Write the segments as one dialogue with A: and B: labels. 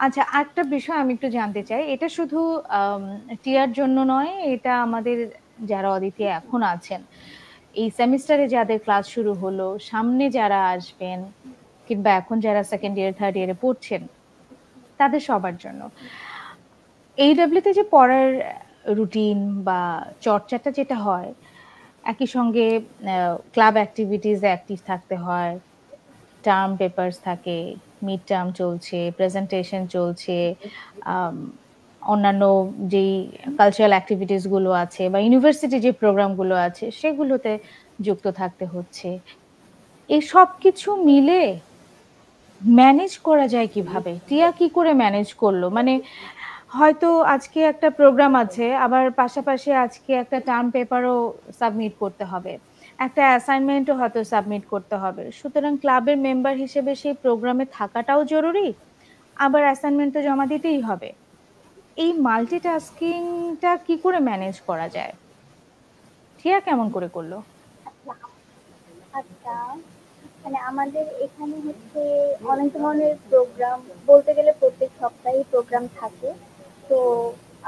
A: আচ্ছা, আরেকটা বিষয় আমি একটু জানতে চাই। এটা শুধু টিয়ার জন্য নয়, এটা আমাদের যারা অদিতি এখন আছেন, এই সেমিস্টারে যাদের ক্লাস শুরু হলো, সামনে যারা আসবেন কিংবা এখন যারা সেকেন্ড ইয়ার, থার্ড ইয়ারে পড়ছেন, তাদের সবার জন্য। এইডব্লিউ তে যে পড়ার রুটিন বা চর্চাটা যেটা হয়, একই সঙ্গে ক্লাব অ্যাক্টিভিটিস এ অ্যাক্টিভ থাকতে হয়, টার্ম পেপারস থাকে, মিড টার্ম চলছে, প্রেজেন্টেশন চলছে, আম অন্যান্য যেই কালচারাল অ্যাক্টিভিটিস গুলো আছে বা ইউনিভার্সিটি যে প্রোগ্রামগুলো আছে সেগুলোতে যুক্ত থাকতে হচ্ছে। এই সবকিছু মিলে ম্যানেজ করা যায় কিভাবে? টিয়া কি করে ম্যানেজ করল? মানে হয়তো আজকে একটা প্রোগ্রাম আছে, আবার পাশাপাশি আজকে একটা টার্ম পেপারও সাবমিট করতে হবে। একটা অ্যাসাইনমেন্টও হয়তো সাবমিট করতে হবে। সুতরাং ক্লাবের মেম্বার হিসেবে সেই প্রোগ্রামে থাকাটাও জরুরি। আবার অ্যাসাইনমেন্ট তো জমা দিতেই হবে। এই মাল্টিটাস্কিংটা কি করে ম্যানেজ করা যায়? টিয়া কেমন করে করল?
B: আচ্ছা, মানে আমাদের এখানে হচ্ছে অনেক ধরনের প্রোগ্রাম, বলতে গেলে প্রত্যেক সপ্তাহেই প্রোগ্রাম থাকে। তো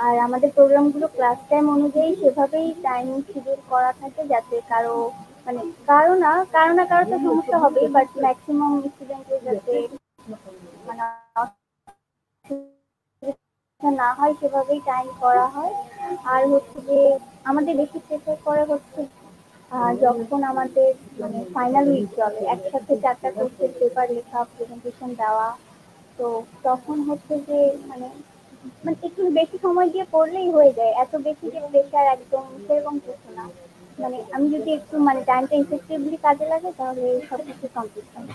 B: আর আমাদের প্রোগ্রামগুলো ক্লাস টাইম অনুযায়ী সেভাবেই টাইম শিডিউল করা থাকে, যাতে মানে কারো তো সমস্যা হবেই, বাট ম্যাক্সিমাম স্টুডেন্টের যাতে মানে অসুবিধা না হয় সেভাবেই টাইম করা হয়। আর হচ্ছে যে আমাদের বেশি প্রেফার করে হচ্ছে যখন আমাদের মানে ফাইনাল উইক চলে, একসাথে 4টা কোর্সের পেপার লেখা, প্রেজেন্টেশন দেওয়া। তো তখন হচ্ছে যে মানে মানে একটু বেশি সময় দিয়ে পড়লেই হয়ে যায়, এত বেশি যে প্রেশার একদম সেরকম কিছু না। মানে আমি যদি একটু মানে টাইমটা ইফেক্টিভলি কাজে লাগে তাহলে সবকিছু কমপ্লিট হয়।